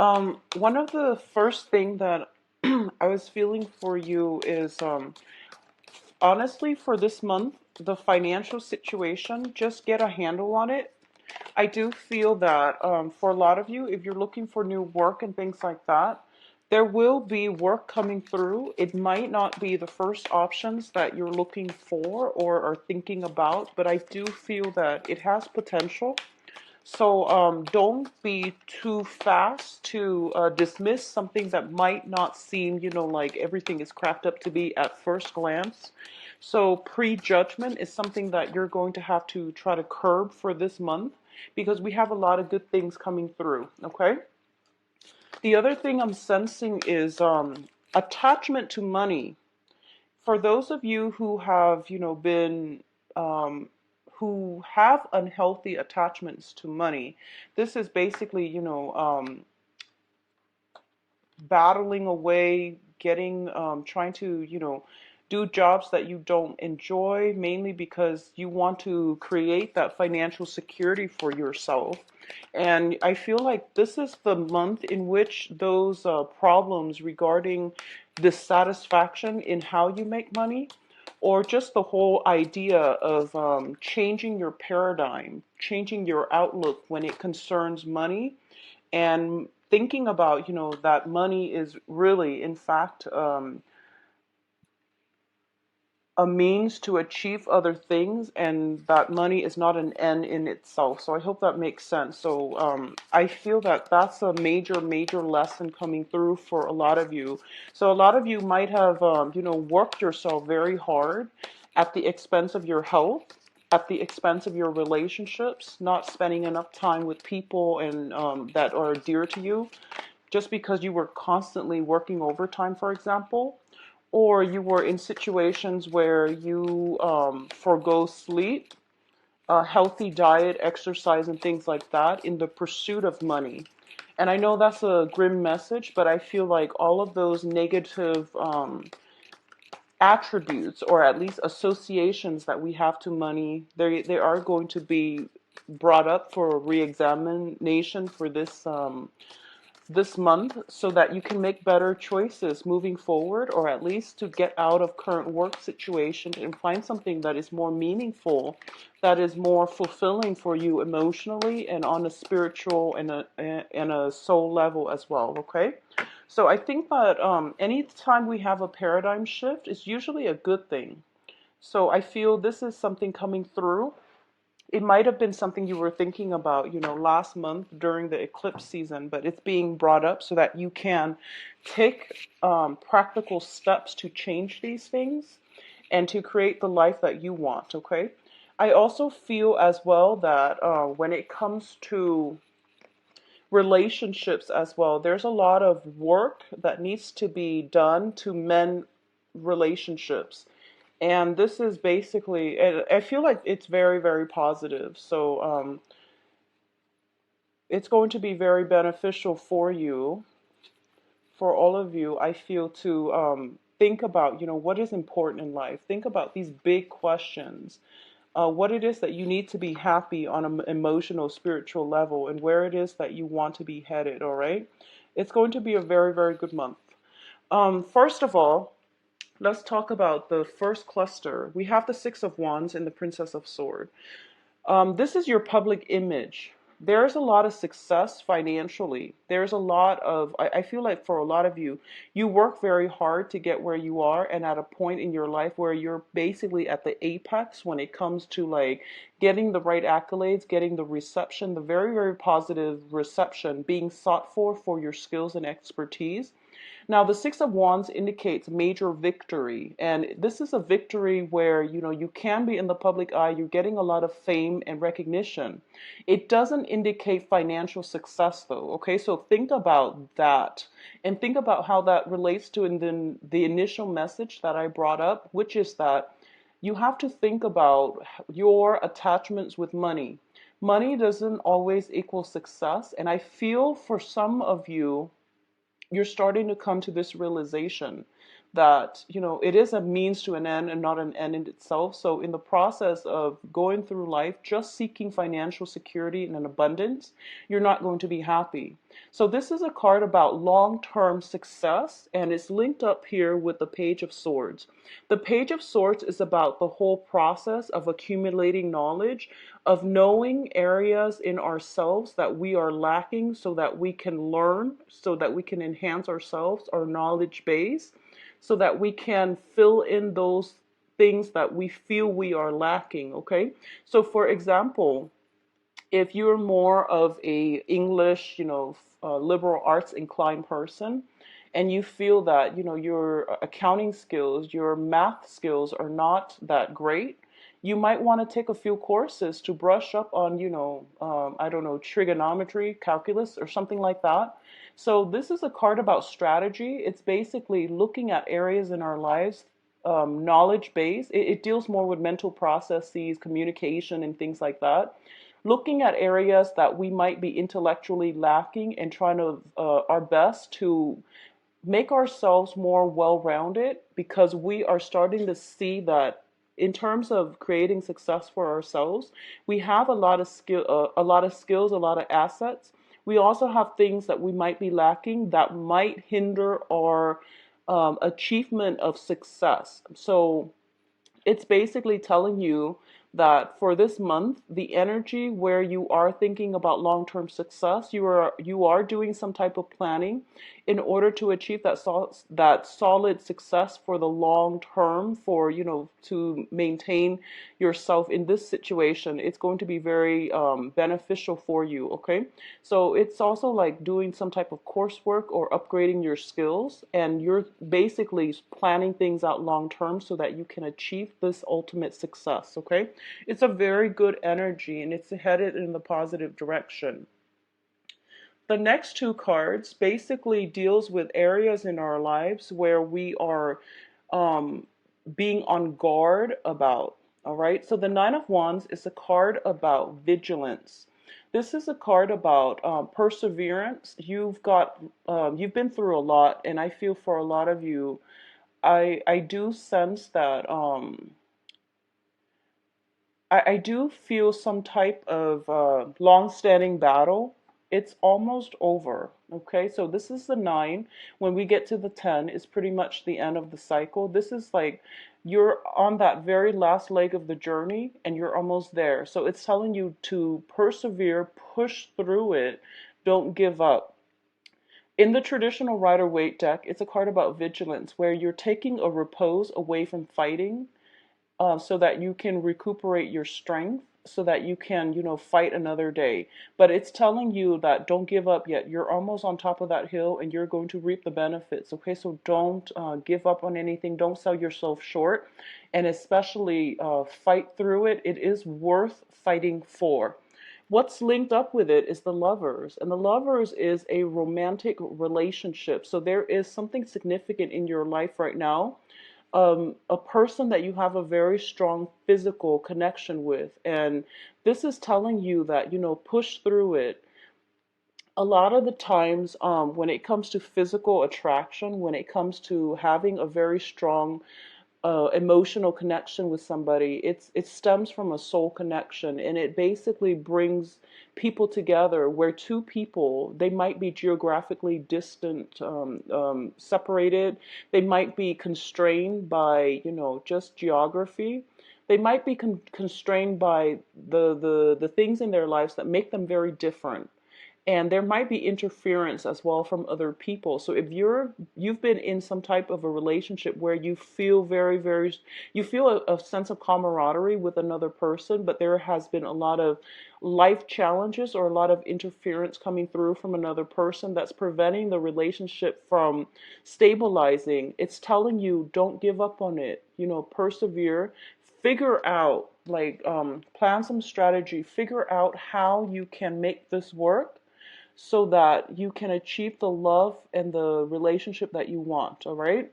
One of the first thing that I was feeling for you is honestly for this month, the financial situation, just get a handle on it. I do feel that for a lot of you, if you're looking for new work and things like that, there will be work coming through. It might not be the first options that you're looking for or are thinking about, but I do feel that it has potential. So don't be too fast to dismiss something that might not seem, like everything is cracked up to be at first glance. So prejudgment is something that you're going to have to try to curb for this month because we have a lot of good things coming through, okay? The other thing I'm sensing is attachment to money. For those of you who have, been who have unhealthy attachments to money, this is basically, battling away, getting, trying to, do jobs that you don't enjoy, mainly because you want to create that financial security for yourself. And I feel like this is the month in which those problems regarding dissatisfaction in how you make money, or just the whole idea of changing your paradigm, changing your outlook when it concerns money, and thinking about, that money is really, in fact, a means to achieve other things, and that money is not an end in itself. So I hope that makes sense. So I feel that that's a major, major lesson coming through for a lot of you. So a lot of you might have, worked yourself very hard at the expense of your health, at the expense of your relationships, not spending enough time with people and that are dear to you, just because you were constantly working overtime, for example, or you were in situations where you forgo sleep, a healthy diet, exercise, and things like that in the pursuit of money. And I know that's a grim message, but I feel like all of those negative attributes, or at least associations that we have to money, they are going to be brought up for re-examination for this month, so that you can make better choices moving forward, or at least to get out of current work situation and find something that is more meaningful, that is more fulfilling for you emotionally and on a spiritual and a soul level as well, okay? So I think that anytime we have a paradigm shift, it's usually a good thing. So I feel this is something coming through. It might have been something you were thinking about, last month during the eclipse season, but it's being brought up so that you can take practical steps to change these things and to create the life that you want, okay? I also feel as well that when it comes to relationships as well, there's a lot of work that needs to be done to mend relationships. And this is basically, I feel like it's very, very positive. So it's going to be very beneficial for you, for all of you, I feel, to think about, what is important in life. Think about these big questions. What it is that you need to be happy on an emotional, spiritual level, and where it is that you want to be headed, all right? It's going to be a very, very good month. First of all, let's talk about the first cluster. We have the Six of Wands and the Princess of Swords. This is your public image. There's a lot of success financially. There's a lot of, I feel like for a lot of you, you work very hard to get where you are, and at a point in your life where you're basically at the apex when it comes to like getting the right accolades, getting the reception, the very, very positive reception, being sought for your skills and expertise. Now, the Six of Wands indicates major victory, and this is a victory where, you can be in the public eye, you're getting a lot of fame and recognition. It doesn't indicate financial success though, okay? So think about that, and think about how that relates to the initial message that I brought up, which is that you have to think about your attachments with money. Money doesn't always equal success, and I feel for some of you, you're starting to come to this realization that, it is a means to an end and not an end in itself. So in the process of going through life just seeking financial security and an abundance, you're not going to be happy. So this is a card about long-term success, and it's linked up here with the Page of Swords. The Page of Swords is about the whole process of accumulating knowledge, of knowing areas in ourselves that we are lacking so that we can learn, so that we can enhance ourselves, our knowledge base, so that we can fill in those things that we feel we are lacking, okay? So for example, if you're more of a English, liberal arts inclined person, and you feel that, your accounting skills, your math skills are not that great, you might want to take a few courses to brush up on, I don't know, trigonometry, calculus, or something like that. So this is a card about strategy. It's basically looking at areas in our lives, knowledge base. It deals more with mental processes, communication, and things like that. Looking at areas that we might be intellectually lacking and trying to our best to make ourselves more well-rounded, because we are starting to see that in terms of creating success for ourselves, we have a lot of a lot of skills, a lot of assets. We also have things that we might be lacking that might hinder our achievement of success. So it's basically telling you that for this month, the energy where you are thinking about long-term success, you are doing some type of planning in order to achieve that solid success for the long term, for to maintain yourself in this situation. It's going to be very beneficial for you, okay? So it's also like doing some type of coursework or upgrading your skills, and you're basically planning things out long term so that you can achieve this ultimate success, okay? It's a very good energy, and it's headed in the positive direction. The next two cards basically deals with areas in our lives where we are um, being on guard about. All right. So the Nine of Wands is a card about vigilance. This is a card about perseverance. You've been through a lot, and I feel for a lot of you, I do sense that I do feel some type of long-standing battle. It's almost over. Okay, so this is the nine. When we get to the 10, it's pretty much the end of the cycle. This is like you're on that very last leg of the journey and you're almost there. So it's telling you to persevere, push through it, don't give up. In the traditional Rider-Waite deck, it's a card about vigilance where you're taking a repose away from fighting, so that you can recuperate your strength, so that you can, fight another day. But it's telling you that don't give up yet. You're almost on top of that hill and you're going to reap the benefits. Okay, so don't give up on anything. Don't sell yourself short. And especially fight through it. It is worth fighting for. What's linked up with it is the Lovers, and the Lovers is a romantic relationship. So there is something significant in your life right now, a person that you have a very strong physical connection with. And this is telling you that, push through it. A lot of the times, when it comes to physical attraction, when it comes to having a very strong emotional connection with somebody, it stems from a soul connection, and it basically brings people together where two people, they might be geographically distant, separated. They might be constrained by, just geography. They might be constrained by the things in their lives that make them very different, and there might be interference as well from other people. So if you've been in some type of a relationship where you feel you feel a sense of camaraderie with another person, but there has been a lot of life challenges or a lot of interference coming through from another person that's preventing the relationship from stabilizing, it's telling you don't give up on it. Persevere, figure out, like, plan some strategy, figure out how you can make this work so that you can achieve the love and the relationship that you want, all right?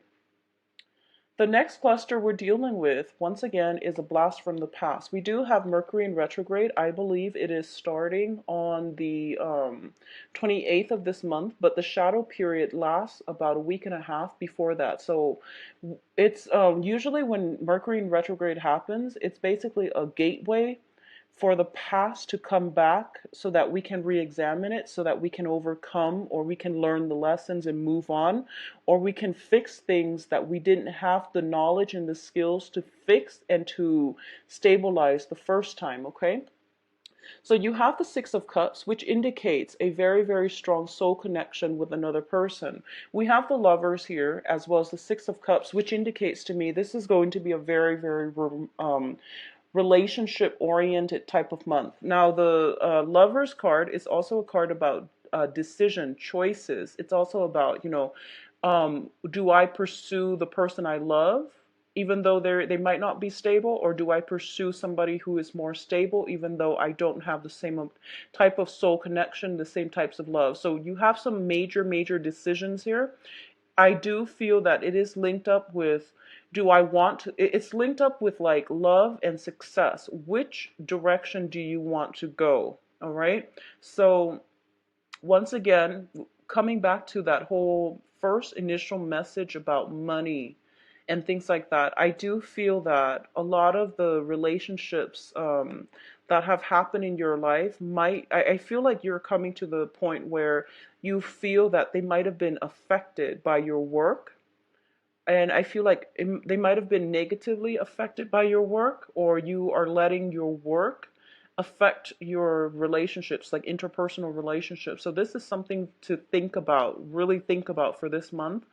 The next cluster we're dealing with, once again, is a blast from the past. We do have Mercury in retrograde. I believe it is starting on the 28th of this month, but the shadow period lasts about a week and a half before that. So it's usually when Mercury in retrograde happens, it's basically a gateway for the past to come back so that we can re-examine it, so that we can overcome, or we can learn the lessons and move on, or we can fix things that we didn't have the knowledge and the skills to fix and to stabilize the first time, okay? So you have the Six of Cups, which indicates a very, very strong soul connection with another person. We have the Lovers here, as well as the Six of Cups, which indicates to me this is going to be a very, very relationship oriented type of month. Now, the Lovers card is also a card about decision, choices. It's also about, do I pursue the person I love, even though they might not be stable, or do I pursue somebody who is more stable, even though I don't have the same type of soul connection, the same types of love? So you have some major, major decisions here. I do feel that it is linked up with, do I want to, it's linked up with like love and success. Which direction do you want to go? All right. So once again, coming back to that whole first initial message about money and things like that, I do feel that a lot of the relationships that have happened in your life I feel like you're coming to the point where you feel that they might have been affected by your work, and I feel like they might have been negatively affected by your work, or you are letting your work affect your relationships, like interpersonal relationships. So this is something to think about, really think about for this month,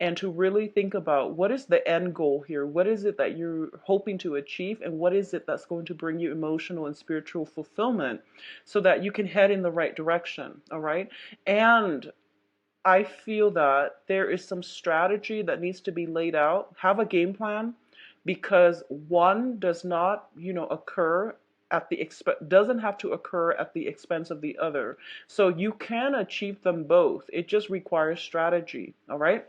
and to really think about what is the end goal here? What is it that you're hoping to achieve, and what is it that's going to bring you emotional and spiritual fulfillment so that you can head in the right direction, all right? And I feel that there is some strategy that needs to be laid out. Have a game plan, because one does not, occur at the doesn't have to occur at the expense of the other. So you can achieve them both. It just requires strategy, all right?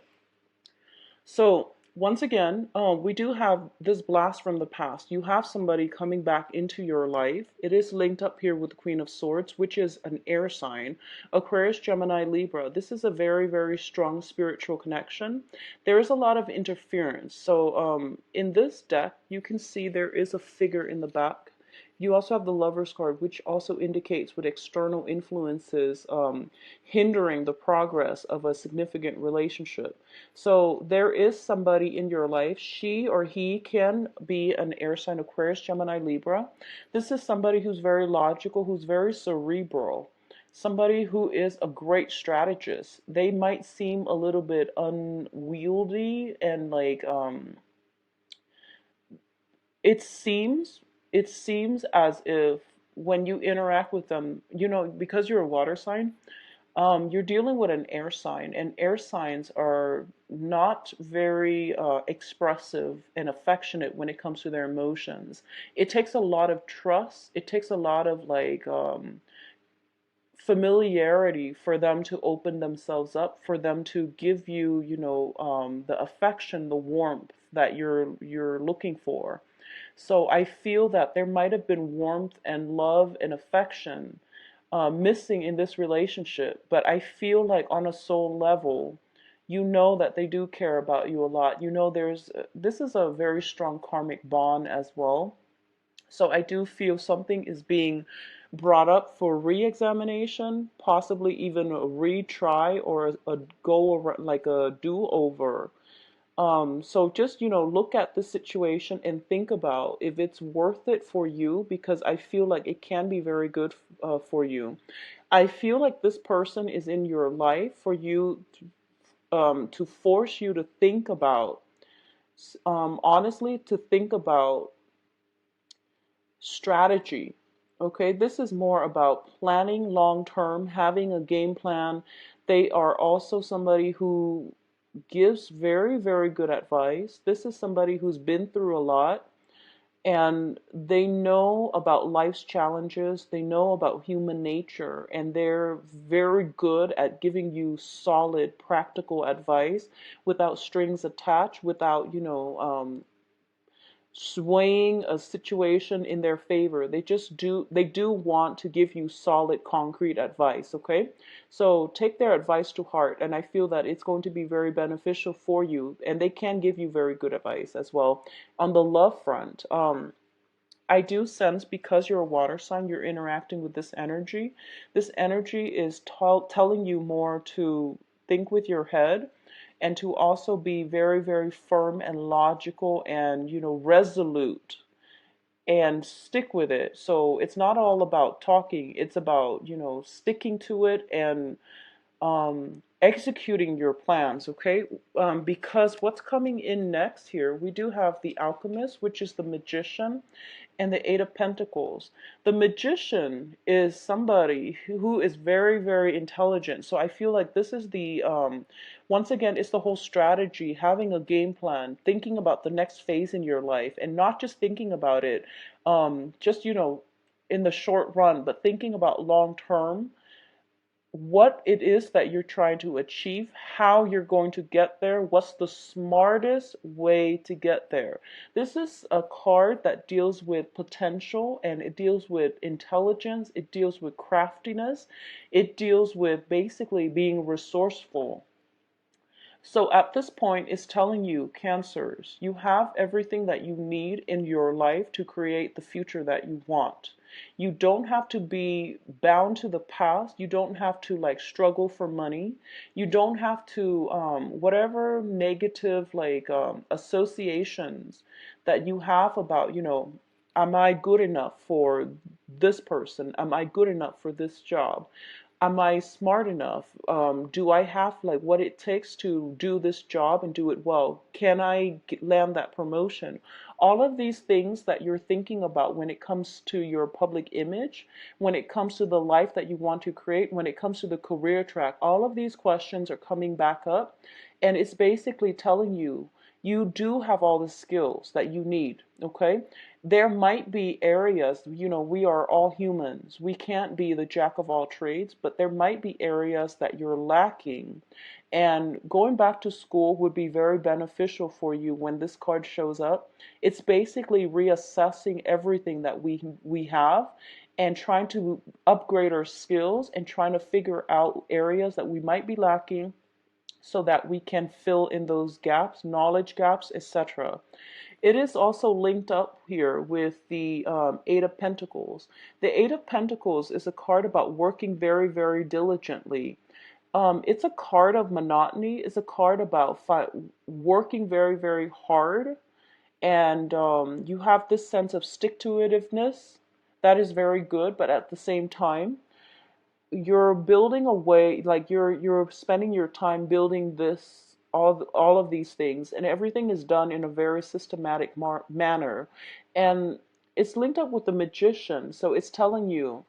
So once again, we do have this blast from the past. You have somebody coming back into your life. It is linked up here with the Queen of Swords, which is an air sign. Aquarius, Gemini, Libra. This is a very, very strong spiritual connection. There is a lot of interference. So in this deck, you can see there is a figure in the back. You also have the Lover's card, which also indicates with external influences hindering the progress of a significant relationship. So there is somebody in your life. She or he can be an air sign, Aquarius, Gemini, Libra. This is somebody who's very logical, who's very cerebral, somebody who is a great strategist. They might seem a little bit unwieldy and like it seems it seems as if when you interact with them, because you're a water sign, you're dealing with an air sign, and air signs are not very expressive and affectionate when it comes to their emotions. It takes a lot of trust. It takes a lot of like familiarity for them to open themselves up, for them to give you, the affection, the warmth that you're looking for. So I feel that there might have been warmth and love and affection missing in this relationship, but I feel like on a soul level, you know that they do care about you a lot. This is a very strong karmic bond as well. So I do feel something is being brought up for re-examination, possibly even a retry or a go around, like a do-over. So just, look at the situation and think about if it's worth it for you, because I feel like it can be very good for you. I feel like this person is in your life for you to force you to think about, honestly, to think about strategy. Okay, this is more about planning long term, having a game plan. They are also somebody who gives very, very good advice. This is somebody who's been through a lot. and they know about life's challenges, they know about human nature, and they're very good at giving you solid practical advice without strings attached, without swaying a situation in their favor. They do want to give you solid concrete advice, okay? So take their advice to heart, and I feel that it's going to be very beneficial for you, and they can give you very good advice as well. On the love front, I do sense, because you're a water sign, you're interacting with this energy. This energy is telling you more to think with your head, and to also be very, very firm and logical and, resolute, and stick with it. So it's not all about talking, it's about, sticking to it and executing your plans, okay? Because what's coming in next here, we do have the alchemist, which is the magician, and the Eight of Pentacles. The magician is somebody who is very, very intelligent. So I feel like this is once again, it's the whole strategy, having a game plan, thinking about the next phase in your life, and not just thinking about it, just, in the short run, but thinking about long term, what it is that you're trying to achieve, how you're going to get there, what's the smartest way to get there. This is a card that deals with potential, and it deals with intelligence, it deals with craftiness, it deals with basically being resourceful. So at this point, it's telling you, Cancers, you have everything that you need in your life to create the future that you want. You don't have to be bound to the past. You don't have to like struggle for money. You don't have to, whatever negative associations that you have about, am I good enough for this person? Am I good enough for this job? Am I smart enough? Do I have like what it takes to do this job and do it well? Can I land that promotion? All of these things that you're thinking about when it comes to your public image, when it comes to the life that you want to create, when it comes to the career track, all of these questions are coming back up, and it's basically telling you, you do have all the skills that you need, okay? There might be areas, we are all humans. We can't be the jack of all trades, but there might be areas that you're lacking. And going back to school would be very beneficial for you when this card shows up. It's basically reassessing everything that we have, and trying to upgrade our skills, and trying to figure out areas that we might be lacking, so that we can fill in those gaps, knowledge gaps, etc. It is also linked up here with the Eight of Pentacles. The Eight of Pentacles is a card about working very, very diligently. It's a card of monotony. It's a card about working very, very hard. And you have this sense of stick-to-itiveness. That is very good, but at the same time, you're building a way, like you're spending your time building this, all of these things, and everything is done in a very systematic manner. And it's linked up with the magician, so it's telling you,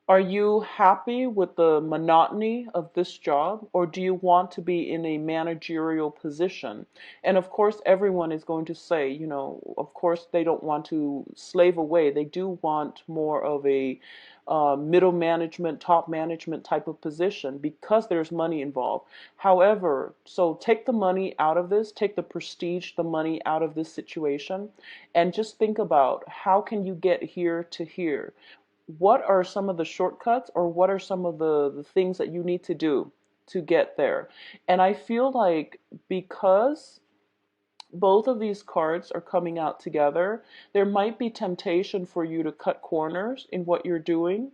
are you happy with the monotony of this job, or do you want to be in a managerial position? And of course, everyone is going to say, of course, they don't want to slave away. They do want more of a middle management, top management type of position, because there's money involved. However, so take the money out of this, take the prestige, the money out of this situation, and just think about, how can you get here to here? What are some of the shortcuts, or what are some of the things that you need to do to get there? And I feel like, because both of these cards are coming out together, there might be temptation for you to cut corners in what you're doing.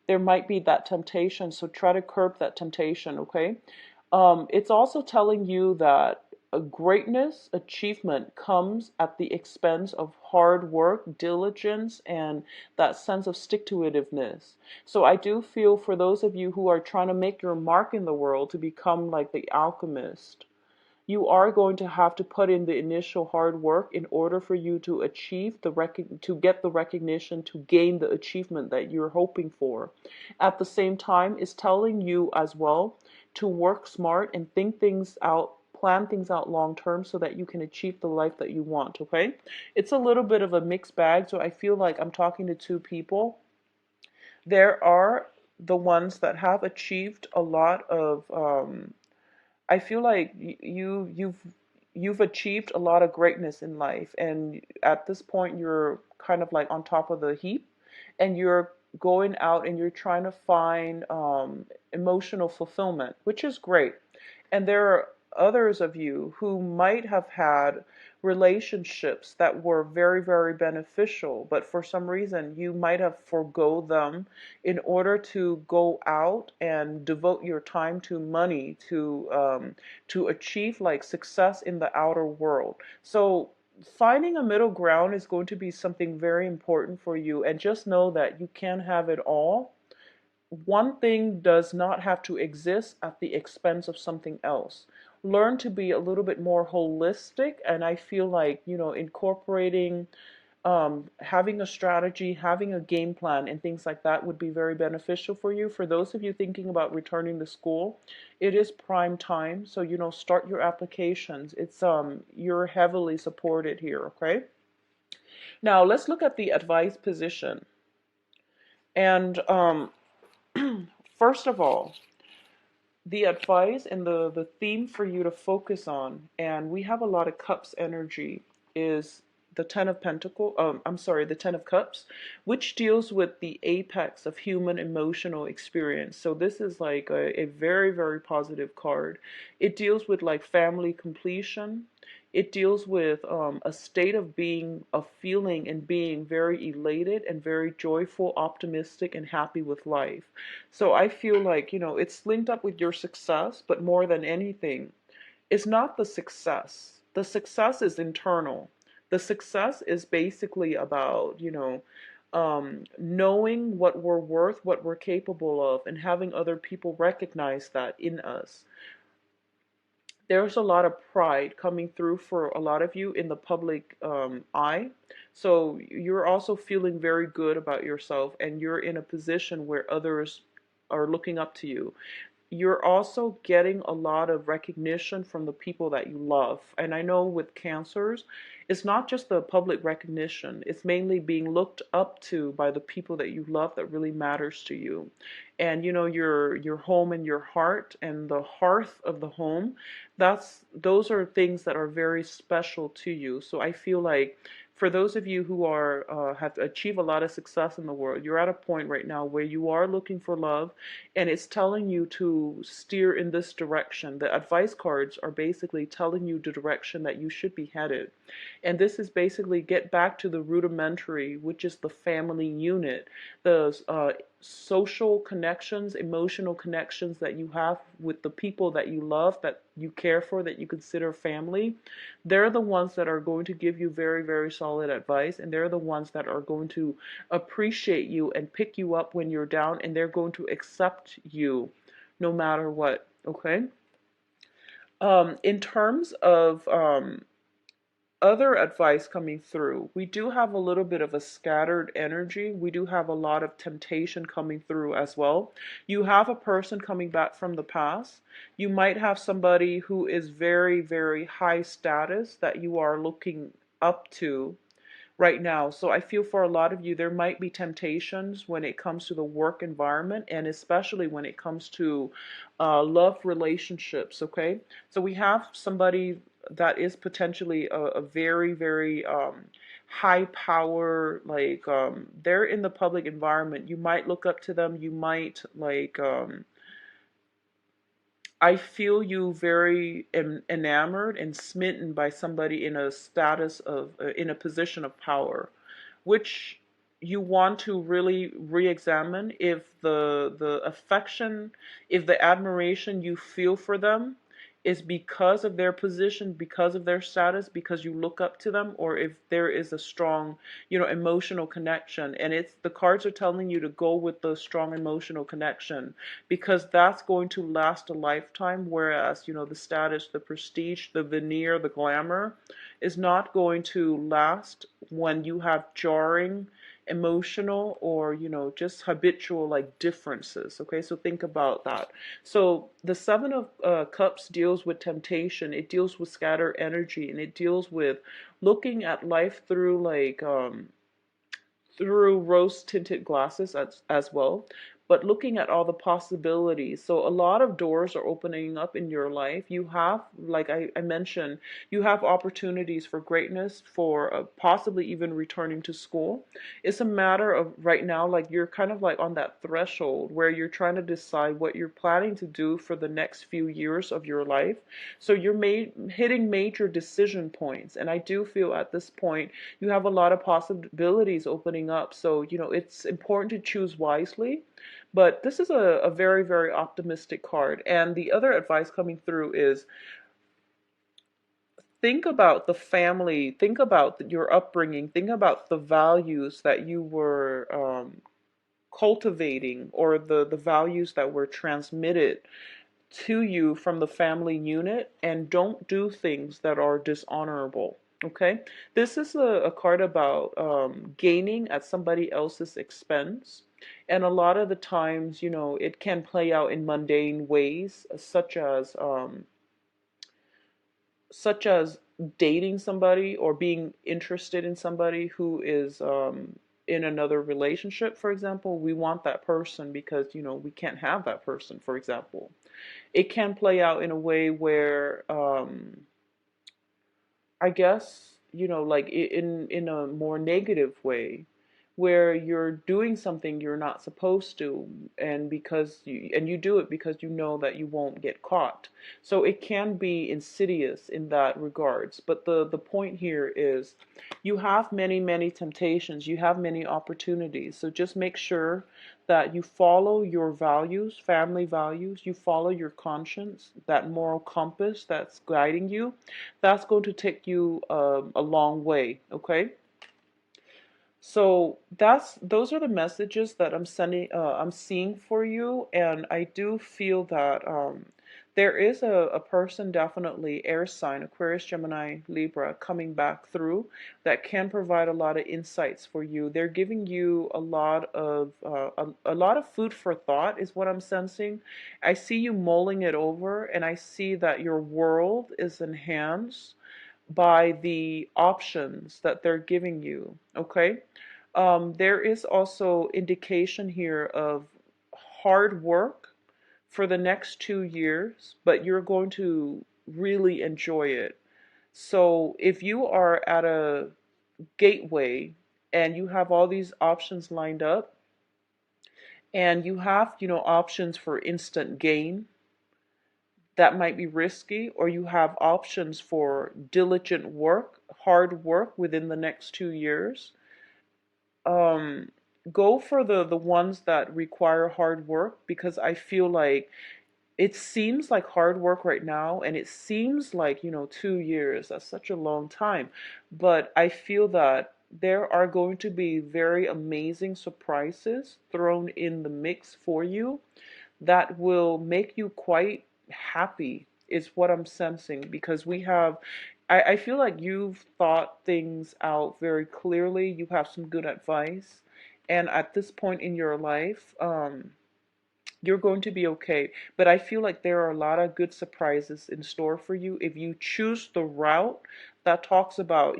There might be that temptation, so try to curb that temptation, okay? It's also telling you that a greatness, achievement comes at the expense of hard work, diligence, and that sense of stick-to-itiveness. So I do feel, for those of you who are trying to make your mark in the world, to become like the alchemist, you are going to have to put in the initial hard work in order for you to achieve to get the recognition, to gain the achievement that you're hoping for. At the same time, it's telling you as well to work smart and think things out plan things out long term so that you can achieve the life that you want, okay? It's a little bit of a mixed bag, so I feel like I'm talking to two people. There are the ones that have achieved a lot of I feel like you've achieved a lot of greatness in life, and at this point you're kind of like on top of the heap, and you're going out and you're trying to find emotional fulfillment, which is great. And there are others of you who might have had relationships that were very, very beneficial, but for some reason you might have forgo them in order to go out and devote your time to money to achieve like success in the outer world. So finding a middle ground is going to be something very important for you, and just know that you can have it all. One thing does not have to exist at the expense of something else. Learn to be a little bit more holistic, and I feel like, incorporating, having a strategy, having a game plan, and things like that would be very beneficial for you. For those of you thinking about returning to school, it is prime time, so start your applications. It's you're heavily supported here, okay? Now let's look at the advice position. And first of all, the advice and the theme for you to focus on, and we have a lot of cups energy, is the Ten of Pentacles, I'm sorry, the Ten of Cups, which deals with the apex of human emotional experience. So this is like a very, very positive card. It deals with like family completion. It deals with a state of being, of feeling and being very elated and very joyful, optimistic, and happy with life. So I feel like, it's linked up with your success, but more than anything, it's not the success. The success is internal. The success is basically about, knowing what we're worth, what we're capable of, and having other people recognize that in us. There's a lot of pride coming through for a lot of you in the public eye. So you're also feeling very good about yourself, and you're in a position where others are looking up to you. You're also getting a lot of recognition from the people that you love. And I know with cancers, it's not just the public recognition, it's mainly being looked up to by the people that you love that really matters to you. And your home and your heart and the hearth of the home, those are things that are very special to you. So I feel like for those of you who are have achieved a lot of success in the world, you're at a point right now where you are looking for love, and it's telling you to steer in this direction. The advice cards are basically telling you the direction that you should be headed. And this is basically get back to the rudimentary, which is the family unit, the social connections, emotional connections that you have with the people that you love, that you care for, that you consider family. They're the ones that are going to give you very, very solid advice, and they're the ones that are going to appreciate you and pick you up when you're down, and they're going to accept you no matter what, okay? In terms of other advice coming through, we do have a little bit of a scattered energy. We do have a lot of temptation coming through as well. You have a person coming back from the past. You might have somebody who is very, very high status that you are looking up to right now. So I feel for a lot of you, there might be temptations when it comes to the work environment, and especially when it comes to love relationships, okay? So we have somebody that is potentially a very, very high power, like they're in the public environment. You might look up to them. You might like I feel you very enamored and smitten by somebody in a status of, in a position of power, which you want to really re-examine if the affection, if the admiration you feel for them is because of their position, because of their status, because you look up to them, or if there is a strong, emotional connection. And it's the cards are telling you to go with the strong emotional connection, because that's going to last a lifetime, whereas, the status, the prestige, the veneer, the glamour is not going to last when you have jarring emotional or, just habitual like differences. Okay, so think about that. So the Seven of Cups deals with temptation, it deals with scattered energy, and it deals with looking at life through like through rose tinted glasses as well, but looking at all the possibilities. So a lot of doors are opening up in your life. You have, like I mentioned, you have opportunities for greatness, for possibly even returning to school. It's a matter of right now, like you're kind of like on that threshold where you're trying to decide what you're planning to do for the next few years of your life. So you're hitting major decision points. And I do feel at this point you have a lot of possibilities opening up. So, it's important to choose wisely. But this is a very, very optimistic card. And the other advice coming through is think about the family, think about your upbringing, think about the values that you were cultivating, or the values that were transmitted to you from the family unit, and don't do things that are dishonorable. Okay, this is a card about gaining at somebody else's expense. And a lot of the times, it can play out in mundane ways, such as dating somebody or being interested in somebody who is in another relationship, for example. We want that person because, we can't have that person, for example. It can play out in a way where I guess, like in a more negative way, where you're doing something you're not supposed to, and you do it because you know that you won't get caught. So it can be insidious in that regards. But the point here is you have many, many temptations, you have many opportunities. So just make sure that you follow your values, family values, you follow your conscience, that moral compass that's guiding you. That's going to take you a long way, okay? So those are the messages that I'm seeing for you. And I do feel that there is a person, definitely air sign, Aquarius, Gemini, Libra, coming back through that can provide a lot of insights for you. They're giving you a lot of food for thought, is what I'm sensing. I see you mulling it over, and I see that your world is enhanced by the options that they're giving you. Okay. There is also indication here of hard work for the next 2 years, but you're going to really enjoy it. So if you are at a gateway and you have all these options lined up, and you have, options for instant gain, that might be risky, or you have options for diligent work, hard work within the next 2 years. um, Go for the ones that require hard work, because I feel like it seems like hard work right now, and it seems like, 2 years, that's such a long time. But I feel that there are going to be very amazing surprises thrown in the mix for you that will make you quite happy, is what I'm sensing. Because I feel like you've thought things out very clearly. You have some good advice. And at this point in your life, you're going to be okay. But I feel like there are a lot of good surprises in store for you if you choose the route that talks about,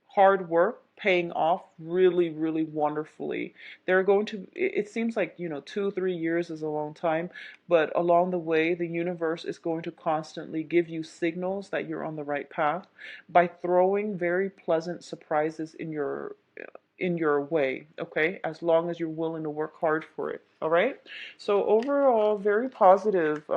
hard work paying off really, really wonderfully. They're going to, it seems like, 2, 3 years is a long time, but along the way, the universe is going to constantly give you signals that you're on the right path by throwing very pleasant surprises in your way, okay? As long as you're willing to work hard for it, all right? So overall, very positive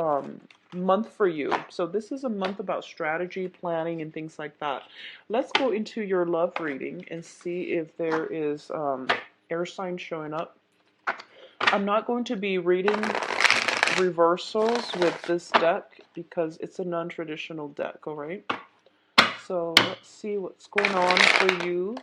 month for you. So this is a month about strategy, planning, and things like that. Let's go into your love reading and see if there is air sign showing up. I'm not going to be reading reversals with this deck because it's a non-traditional deck, all right? So let's see what's going on for you.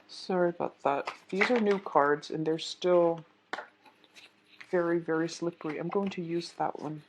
Sorry about that. These are new cards and they're still very, very slippery. I'm going to use that one.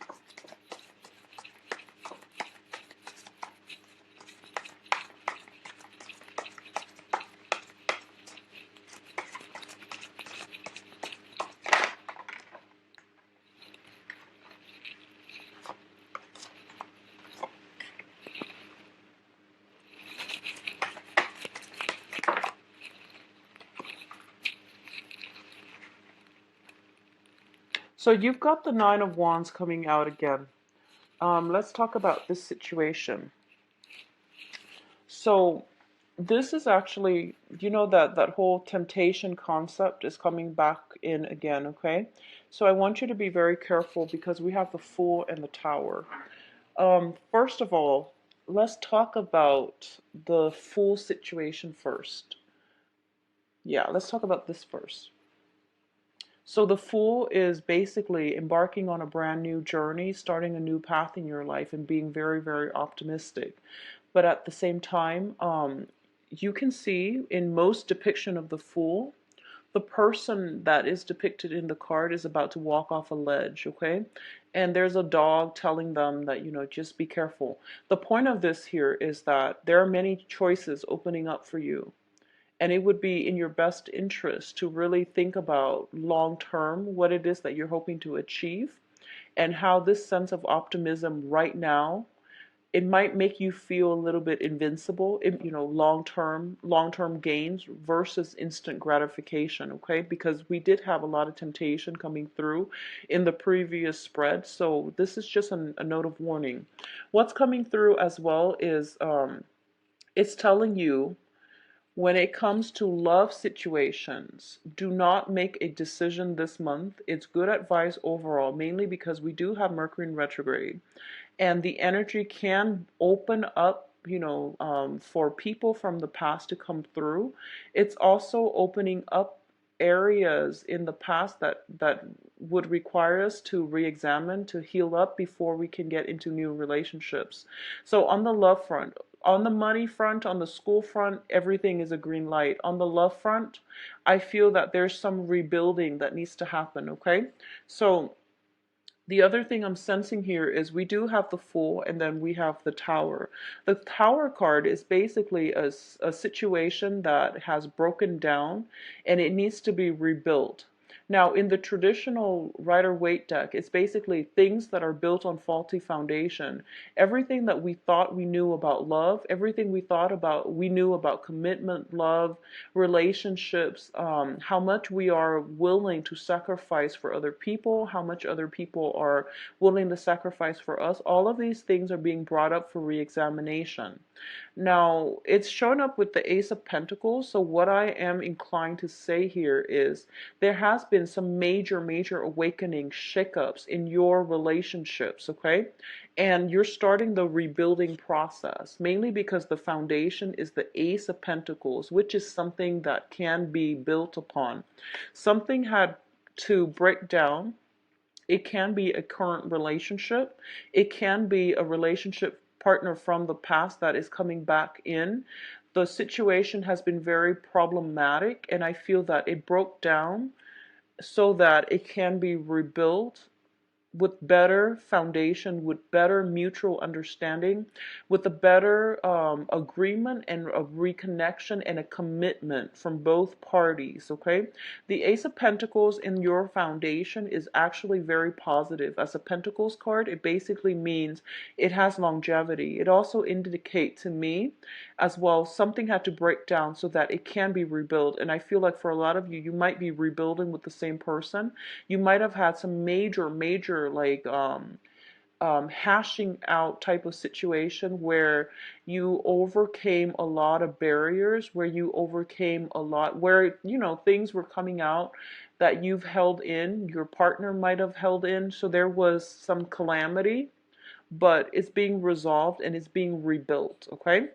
So you've got the Nine of Wands coming out again. Let's talk about this situation. So this is actually, that whole temptation concept is coming back in again, okay? So I want you to be very careful because we have the Fool and the Tower. First of all, let's talk about the Fool situation first. Yeah, let's talk about this first. So the Fool is basically embarking on a brand new journey, starting a new path in your life, and being very, very optimistic. But at the same time, you can see in most depiction of the Fool, the person that is depicted in the card is about to walk off a ledge, okay? And there's a dog telling them that, just be careful. The point of this here is that there are many choices opening up for you. And it would be in your best interest to really think about long term what it is that you're hoping to achieve and how this sense of optimism right now, it might make you feel a little bit invincible, long term gains versus instant gratification, okay? Because we did have a lot of temptation coming through in the previous spread. So this is just a note of warning. What's coming through as well is it's telling you, when it comes to love situations, do not make a decision this month. It's good advice overall, mainly because we do have Mercury in retrograde, and the energy can open up, for people from the past to come through. It's also opening up areas in the past that would require us to re-examine, to heal up before we can get into new relationships. So on the love front, on the money front, on the school front, everything is a green light. On the love front, I feel that there's some rebuilding that needs to happen, okay? So the other thing I'm sensing here is we do have the Fool and then we have the Tower. The Tower card is basically a situation that has broken down and it needs to be rebuilt. Now, in the traditional Rider-Waite deck, it's basically things that are built on faulty foundation. Everything that we thought we knew about love, everything we knew about commitment, love, relationships, how much we are willing to sacrifice for other people, how much other people are willing to sacrifice for us. All of these things are being brought up for re-examination. Now, it's shown up with the Ace of Pentacles, so what I am inclined to say here is there has been some major, major awakening shakeups in your relationships, okay? And you're starting the rebuilding process, mainly because the foundation is the Ace of Pentacles, which is something that can be built upon. Something had to break down. It can be a current relationship. It can be a relationship partner from the past that is coming back in. The situation has been very problematic, and I feel that it broke down so that it can be rebuilt with better foundation, with better mutual understanding, with a better agreement and a reconnection and a commitment from both parties, okay? The Ace of Pentacles in your foundation is actually very positive. As a Pentacles card, it basically means it has longevity. It also indicates to me as well something had to break down so that it can be rebuilt. And I feel like for a lot of you, you might be rebuilding with the same person. You might have had some major, major like hashing out type of situation where you overcame a lot of barriers, where you overcame a lot, where things were coming out that you've held in, your partner might have held in. So there was some calamity, but it's being resolved and it's being rebuilt, okay?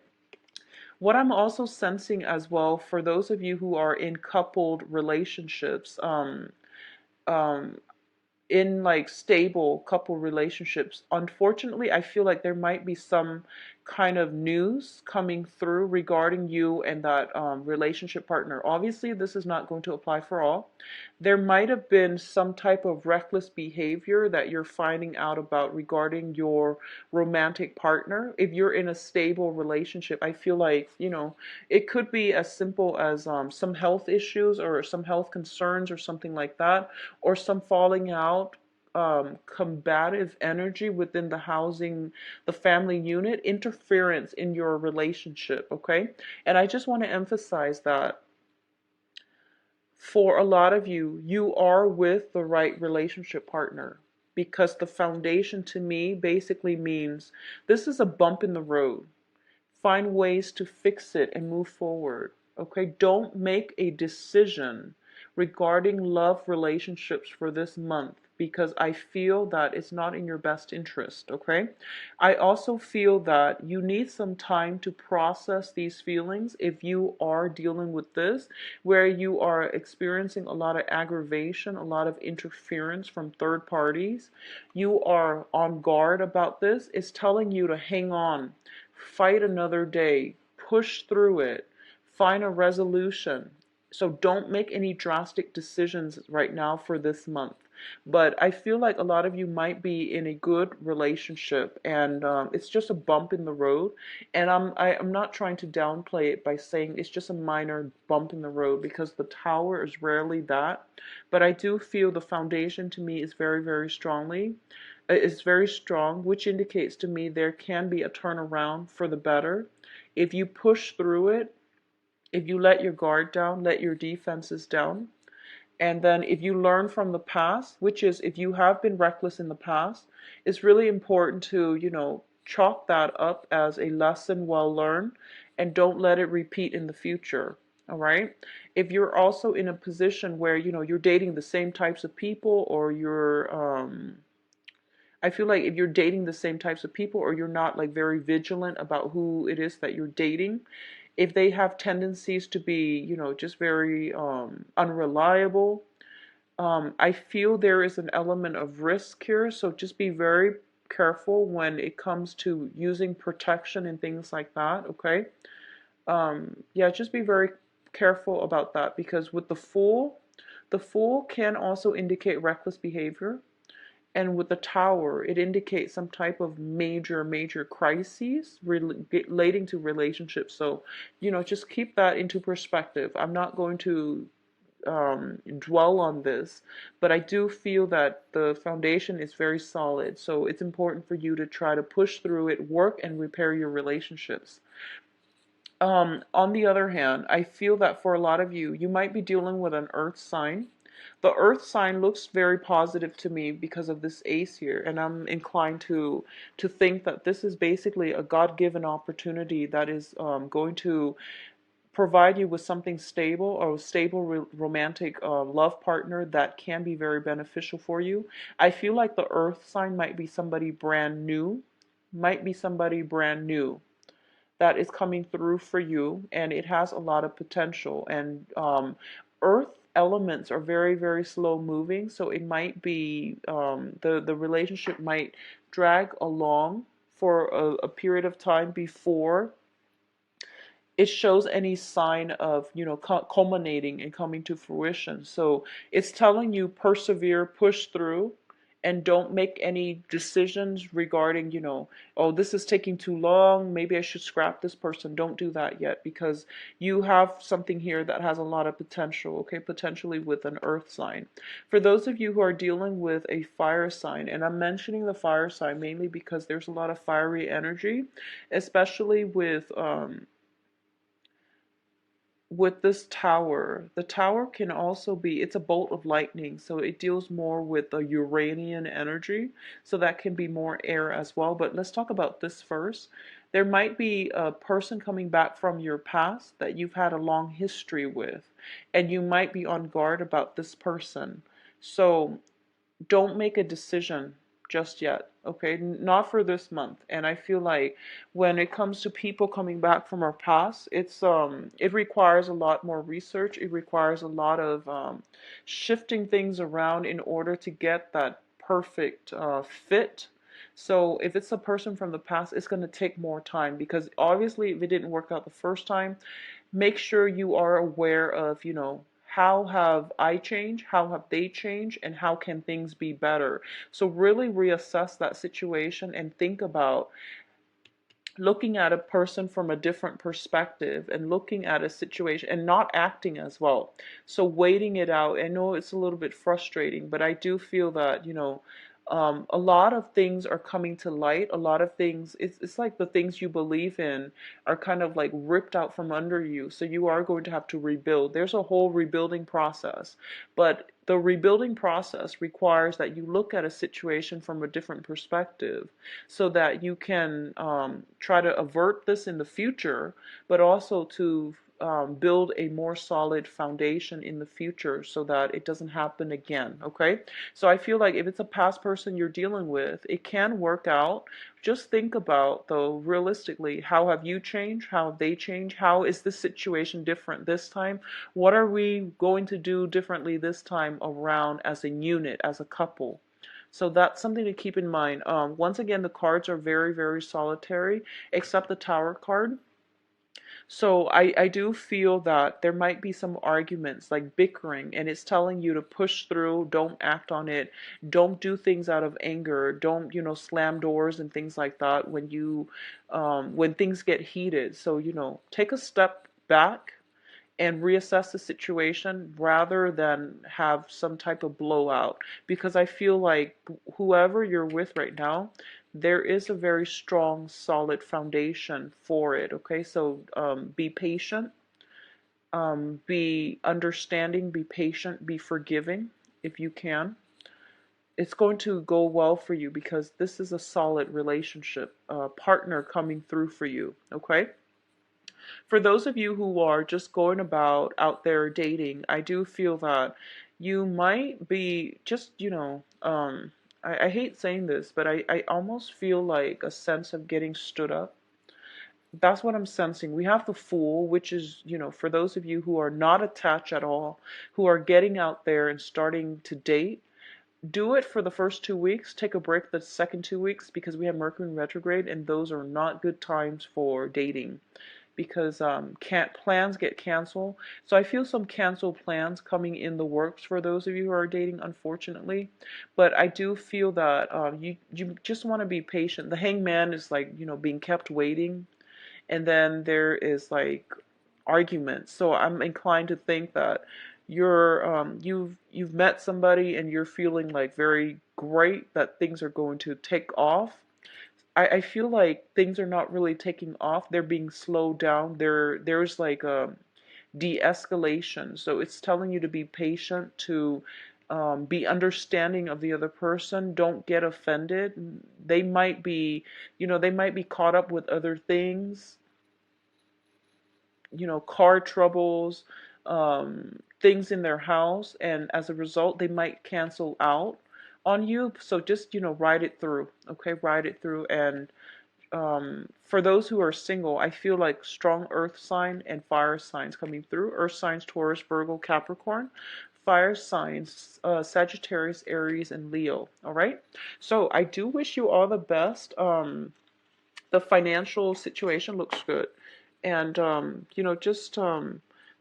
What I'm also sensing as well for those of you who are in coupled relationships, um, in like stable couple relationships, unfortunately, I feel like there might be some kind of news coming through regarding you and that relationship partner. Obviously, this is not going to apply for all. There might have been some type of reckless behavior that you're finding out about regarding your romantic partner. If you're in a stable relationship, I feel like, it could be as simple as some health issues or some health concerns or something like that, or some falling out, combative energy within the family unit, interference in your relationship, okay? And I just want to emphasize that for a lot of you, you are with the right relationship partner, because the foundation to me basically means this is a bump in the road. Find ways to fix it and move forward. Okay, don't make a decision regarding love relationships for this month, because I feel that it's not in your best interest. Okay, I also feel that you need some time to process these feelings if you are dealing with this, where you are experiencing a lot of aggravation, a lot of interference from third parties. You are on guard about this. It's telling you to hang on, fight another day, push through it, find a resolution. So don't make any drastic decisions right now for this month. But I feel like a lot of you might be in a good relationship, and it's just a bump in the road. And I'm not trying to downplay it by saying it's just a minor bump in the road, because the tower is rarely that. But I do feel the foundation to me is very, very strongly. It's very strong, which indicates to me there can be a turnaround for the better. If you push through it, if you let your guard down, let your defenses down, and then if you learn from the past, which is if you have been reckless in the past, it's really important to, chalk that up as a lesson well learned, and don't let it repeat in the future. All right. If you're also in a position where, you're dating the same types of people, or I feel like if you're dating the same types of people, or you're not like very vigilant about who it is that you're dating, if they have tendencies to be, just very unreliable, I feel there is an element of risk here. So just be very careful when it comes to using protection and things like that. Okay. Yeah, just be very careful about that, because with the fool can also indicate reckless behavior. And with the tower, it indicates some type of major, major crises relating to relationships. So, just keep that into perspective. I'm not going to dwell on this, but I do feel that the foundation is very solid. So it's important for you to try to push through it, work, and repair your relationships. On the other hand, I feel that for a lot of you, you might be dealing with an earth sign. The earth sign looks very positive to me because of this ace here, and I'm inclined to think that this is basically a God-given opportunity that is going to provide you with something stable, or a stable romantic love partner that can be very beneficial for you. I feel like the earth sign might be somebody brand new, that is coming through for you, and it has a lot of potential. And earth elements are very, very slow moving, so it might be the relationship might drag along for a period of time before it shows any sign of, culminating and coming to fruition. So it's telling you persevere, push through, and don't make any decisions regarding, oh, this is taking too long, maybe I should scrap this person. Don't do that yet, because you have something here that has a lot of potential. Okay, potentially with an earth sign. For those of you who are dealing with a fire sign, and I'm mentioning the fire sign mainly because there's a lot of fiery energy, especially with this tower. The tower can also be, it's a bolt of lightning, so it deals more with the Uranian energy, so that can be more air as well. But let's talk about this first. There might be a person coming back from your past that you've had a long history with, and you might be on guard about this person. So don't make a decision just yet, okay? Not for this month. And I feel like when it comes to people coming back from our past, it requires a lot more research. It requires a lot of shifting things around in order to get that perfect fit. So if it's a person from the past, it's going to take more time, because obviously if it didn't work out the first time, make sure you are aware of, how have I changed, how have they changed, and how can things be better. So really reassess that situation and think about looking at a person from a different perspective, and looking at a situation and not acting as well. So waiting it out. I know it's a little bit frustrating, but I do feel that, A lot of things are coming to light. A lot of things, it's like the things you believe in are kind of like ripped out from under you. So you are going to have to rebuild. There's a whole rebuilding process. But the rebuilding process requires that you look at a situation from a different perspective so that you can try to avert this in the future, but also to build a more solid foundation in the future so that it doesn't happen again. Okay, so I feel like if it's a past person you're dealing with, it can work out. Just think about, though, realistically, how have you changed? How have they changed? How is this situation different this time? What are we going to do differently this time around as a unit, as a couple? So that's something to keep in mind. Once again, the cards are very, very solitary, except the Tower card. So I do feel that there might be some arguments, like bickering, and it's telling you to push through, don't act on it, don't do things out of anger, don't, slam doors and things like that when things get heated. So, take a step back and reassess the situation rather than have some type of blowout. Because I feel like whoever you're with right now, there is a very strong, solid foundation for it. Okay, so be patient, be understanding, be patient, be forgiving if you can. It's going to go well for you because this is a solid relationship, partner coming through for you. Okay. For those of you who are just going about out there dating, I do feel that you might be just, I hate saying this, but I almost feel like a sense of getting stood up. That's what I'm sensing. We have the Fool, which is, for those of you who are not attached at all, who are getting out there and starting to date, do it for the first 2 weeks. Take a break the second 2 weeks because we have Mercury in retrograde, and those are not good times for dating because can't plans get canceled. So I feel some canceled plans coming in the works for those of you who are dating, unfortunately. But I do feel that you just want to be patient. The Hangman is like, being kept waiting, and then there is like arguments. So I'm inclined to think that you've met somebody and you're feeling like very great that things are going to take off. I feel like things are not really taking off. They're being slowed down. There's like a de-escalation. So it's telling you to be patient, to be understanding of the other person. Don't get offended. They might be, they might be caught up with other things, car troubles, things in their house, and as a result, they might cancel out on you. So just, ride it through, okay? Ride it through. And for those who are single, I feel like strong earth sign and fire signs coming through. Earth signs, Taurus, Virgo, Capricorn. Fire signs, Sagittarius, Aries, and Leo. All right. So I do wish you all the best. The financial situation looks good. And, just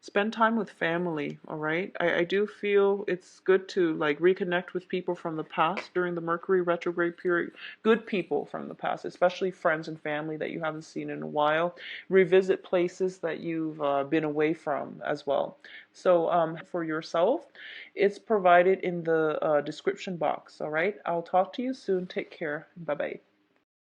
spend time with family, all right? I do feel it's good to like reconnect with people from the past during the Mercury retrograde period. Good people from the past, especially friends and family that you haven't seen in a while. Revisit places that you've been away from as well. So for yourself, it's provided in the description box, all right? I'll talk to you soon. Take care. Bye-bye.